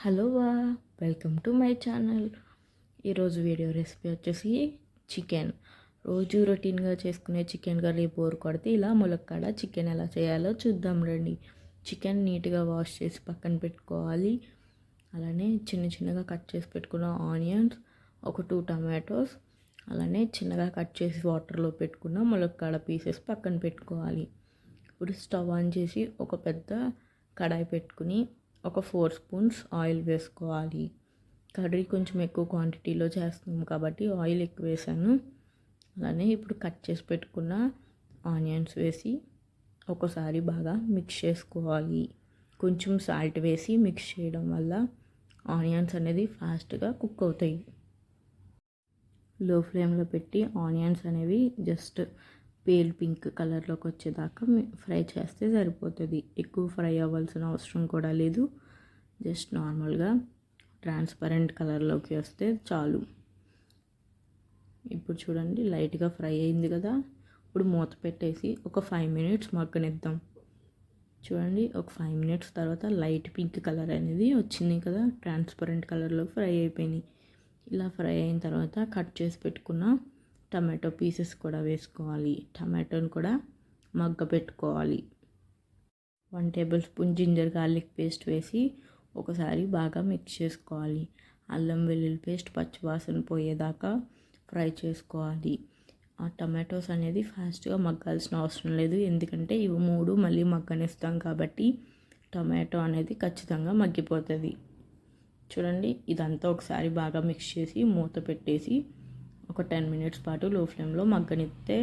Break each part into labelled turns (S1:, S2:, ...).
S1: Hello welcome to my channel. ఈరోజు video recipe వచ్చేసి chicken. రోజు రొటీన్గా చేసుకునే చికెన్ కర్రీ బోర్ కొడితే ఇలా ములక్కాడ చికెన్ ఎలా చేయాలో చూద్దాం రండి. చికెన్ నీట్గా వాష్ చేసి పక్కన పెట్టుకోవాలి. అలానే చిన్నగా కట్ చేసి పెట్టుకున్న ఆనియన్స్, ఒక 2 టమాటోస్, అలానే చిన్నగా కట్ చేసి వాటర్లో పెట్టుకున్న ములక్కాడ పీసెస్ పక్కన పెట్టుకోవాలి. ఇప్పుడు స్టవ్ ఆన్ చేసి ఒక పెద్ద కడాయి పెట్టుకుని ఒక 4 స్పూన్స్ ఆయిల్ వేసుకోవాలి. కర్రీ కొంచెం ఎక్కువ క్వాంటిటీలో చేస్తున్నాం కాబట్టి ఆయిల్ ఎక్కువ వేసాను. అలానే ఇప్పుడు కట్ చేసి పెట్టుకున్న ఆనియన్స్ వేసి ఒకసారి బాగా మిక్స్ చేసుకోవాలి. కొంచెం సాల్ట్ వేసి మిక్స్ చేయడం వల్ల ఆనియన్స్ అనేది ఫాస్ట్గా కుక్ అవుతాయి. లో ఫ్లేమ్లో పెట్టి ఆనియన్స్ అనేవి జస్ట్ పేల్ పింక్ కలర్లోకి వచ్చేదాకా ఫ్రై చేస్తే సరిపోతుంది. ఎక్కువ ఫ్రై అవ్వాల్సిన అవసరం కూడా లేదు. జస్ట్ నార్మల్గా ట్రాన్స్పరెంట్ కలర్లోకి వస్తే చాలు. ఇప్పుడు చూడండి లైట్గా ఫ్రై అయింది కదా. ఇప్పుడు మూత పెట్టేసి ఒక 5 మినిట్స్ మగ్గనిద్దాం. చూడండి ఒక 5 మినిట్స్ తర్వాత లైట్ పింక్ కలర్ అనేది వచ్చింది కదా, ట్రాన్స్పరెంట్ కలర్లో ఫ్రై అయిపోయినాయి. ఇలా ఫ్రై అయిన తర్వాత కట్ చేసి పెట్టుకున్న టమాటో పీసెస్ కూడా వేసుకోవాలి. టమాటోని కూడా మగ్గ పెట్టుకోవాలి. 1 table spoon ginger garlic paste వేసి ఒకసారి బాగా మిక్స్ చేసుకోవాలి. అల్లం వెల్లుల్లి పేస్ట్ పచ్చివాసన పోయేదాకా ఫ్రై చేసుకోవాలి. ఆ టమాటోస్ అనేది ఫాస్ట్గా మగ్గాల్సిన అవసరం లేదు, ఎందుకంటే ఇవి 3 మళ్ళీ మగ్గనిస్తాం కాబట్టి టమాటో అనేది ఖచ్చితంగా మగ్గిపోతుంది. చూడండి ఇదంతా ఒకసారి బాగా మిక్స్ చేసి మూత పెట్టేసి ఒక 10 మినిట్స్ పాటు లో ఫ్లేమ్లో మగ్గనిస్తే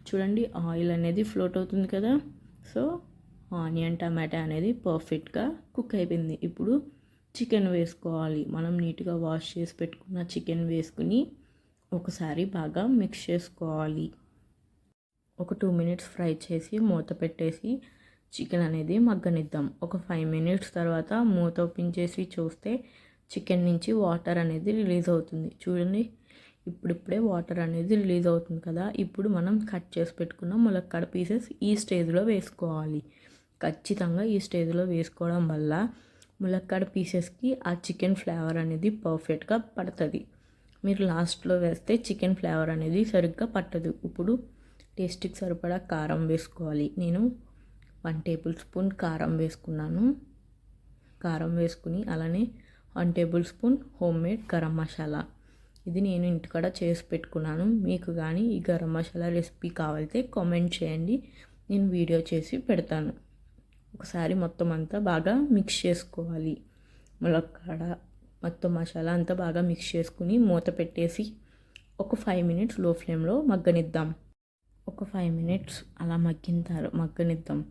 S1: చూడండి ఆయిల్ అనేది ఫ్లోట్ అవుతుంది కదా. సో ఆనియన్ టమాటా అనేది పర్ఫెక్ట్గా కుక్ అయిపోయింది. ఇప్పుడు చికెన్ వేసుకోవాలి. మనం నీట్గా వాష్ చేసి పెట్టుకున్న చికెన్ వేసుకుని ఒకసారి బాగా మిక్స్ చేసుకోవాలి. ఒక 2 మినిట్స్ ఫ్రై చేసి మూత పెట్టేసి చికెన్ అనేది మగ్గనిద్దాం. ఒక 5 మినిట్స్ తర్వాత మూత ఓపెన్ చేసి చూస్తే చికెన్ నుంచి వాటర్ అనేది రిలీజ్ అవుతుంది. చూడండి ఇప్పుడిప్పుడే వాటర్ అనేది రిలీజ్ అవుతుంది కదా. ఇప్పుడు మనం కట్ చేసి పెట్టుకున్న ములక్కాడ పీసెస్ ఈ స్టేజ్లో వేసుకోవాలి. ఖచ్చితంగా ఈ స్టేజ్లో వేసుకోవడం వల్ల ములక్కాడ పీసెస్కి ఆ చికెన్ ఫ్లేవర్ అనేది పర్ఫెక్ట్గా పడుతుంది. మీరు లాస్ట్లో వేస్తే చికెన్ ఫ్లేవర్ అనేది సరిగ్గా పట్టదు. ఇప్పుడు టేస్ట్కి సరిపడా కారం వేసుకోవాలి. నేను 1 టేబుల్ స్పూన్ కారం వేసుకున్నాను. కారం వేసుకుని అలానే 1 table spoon homemade garam masala, ఇది నేను ఇంటికాడ చేసి పెట్టుకున్నాను. మీకు కానీ ఈ గరం మసాలా రెసిపీ కావాలితే కామెంట్ చేయండి, నేను వీడియో చేసి పెడతాను. ఒకసారి మొత్తం అంతా బాగా మిక్స్ చేసుకోవాలి. ములక్కాడ మొత్తం మసాలా అంతా బాగా మిక్స్ చేసుకుని మూత పెట్టేసి ఒక 5 మినిట్స్ లో ఫ్లేమ్లో మగ్గనిద్దాం. ఒక 5 మినిట్స్ అలా మగ్గనిద్దాం.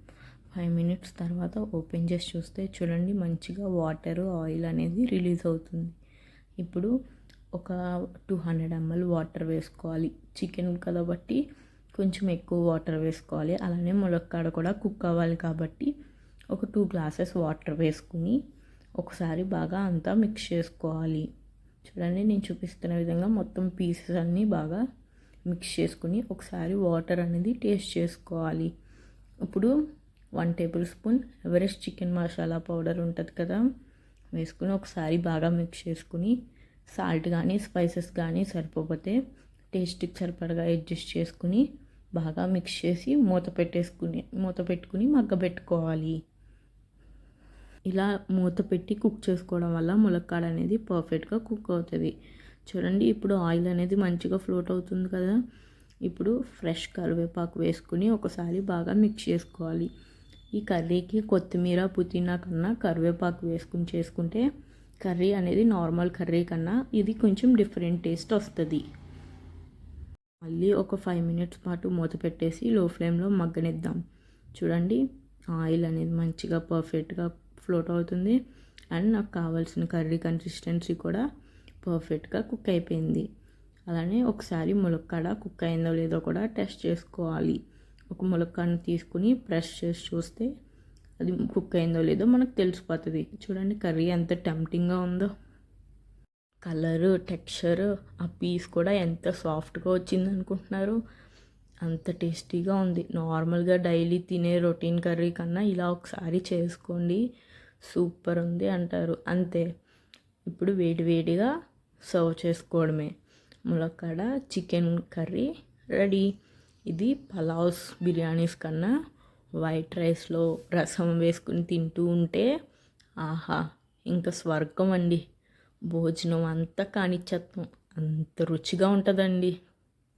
S1: 5 మినిట్స్ తర్వాత ఓపెన్ చేసి చూస్తే చూడండి మంచిగా వాటర్ ఆయిల్ అనేది రిలీజ్ అవుతుంది. ఇప్పుడు ఒక 200 ml వాటర్ వేసుకోవాలి. చికెన్ కాబట్టి కొంచెం ఎక్కువ వాటర్ వేసుకోవాలి. అలానే ములక్కాడ కూడా కుక్ అవ్వాలి కాబట్టి ఒక 2 గ్లాసెస్ వాటర్ వేసుకుని ఒకసారి బాగా అంతా మిక్స్ చేసుకోవాలి. చూడండి నేను చూపిస్తున్న విధంగా మొత్తం పీసెస్ అన్నీ బాగా మిక్స్ చేసుకుని ఒకసారి వాటర్ అనేది టేస్ట్ చేసుకోవాలి. ఇప్పుడు 1 table spoon Everest chicken masala powder ఉంటుంది కదా, వేసుకుని ఒకసారి బాగా మిక్స్ చేసుకుని సాల్ట్ కానీ స్పైసెస్ కానీ సరిపోతే టేస్ట్కి సరిపడగా అడ్జస్ట్ చేసుకుని బాగా మిక్స్ చేసి మూత పెట్టుకుని మగ్గబెట్టుకోవాలి. ఇలా మూత పెట్టి కుక్ చేసుకోవడం వల్ల ములక్కాడ అనేది పర్ఫెక్ట్గా కుక్ అవుతుంది. చూడండి ఇప్పుడు ఆయిల్ అనేది మంచిగా ఫ్లోట్ అవుతుంది కదా. ఇప్పుడు ఫ్రెష్ కరివేపాకు వేసుకుని ఒకసారి బాగా మిక్స్ చేసుకోవాలి. ఈ కర్రీకి కొత్తిమీర పుదీనా కన్నా కరివేపాకు వేసుకుని చేసుకుంటే కర్రీ అనేది నార్మల్ కర్రీ కన్నా ఇది కొంచెం డిఫరెంట్ టేస్ట్ వస్తుంది. మళ్ళీ ఒక 5 మినిట్స్ పాటు మూత పెట్టేసి లో ఫ్లేమ్లో మగ్గనిద్దాం. చూడండి ఆయిల్ అనేది మంచిగా పర్ఫెక్ట్గా ఫ్లోట్ అవుతుంది అండ్ నాకు కావాల్సిన కర్రీ కన్సిస్టెన్సీ కూడా పర్ఫెక్ట్గా కుక్ అయిపోయింది. అలానే ఒకసారి ములక్కాడ కుక్ అయిందో లేదో కూడా టెస్ట్ చేసుకోవాలి. ఒక ములక్కాడని తీసుకుని ప్రెస్ చేసి చూస్తే అది కుక్ అయిందో లేదో మనకు తెలిసిపోతుంది. చూడండి కర్రీ ఎంత టెంప్టింగ్గా ఉందో, కలరు టెక్స్చర్ ఆ పీస్ కూడా ఎంత సాఫ్ట్గా వచ్చింది అనుకుంటున్నారు, అంత టేస్టీగా ఉంది. నార్మల్గా డైలీ తినే రొటీన్ కర్రీ కన్నా ఇలా ఒకసారి చేసుకోండి, సూపర్ ఉంది అంటారు. అంతే, ఇప్పుడు వేడివేడిగా సర్వ్ చేసుకోవడమే. ములక్కాడ చికెన్ కర్రీ రెడీ. ఇది పలావ్స్ బిర్యానీస్ కన్నా వైట్ రైస్లో రసం వేసుకుని తింటూ ఉంటే ఆహా ఇంకా స్వర్గం అండి. భోజనం అంతా కానిచ్చేస్తాం, అంత రుచిగా ఉంటుందండి.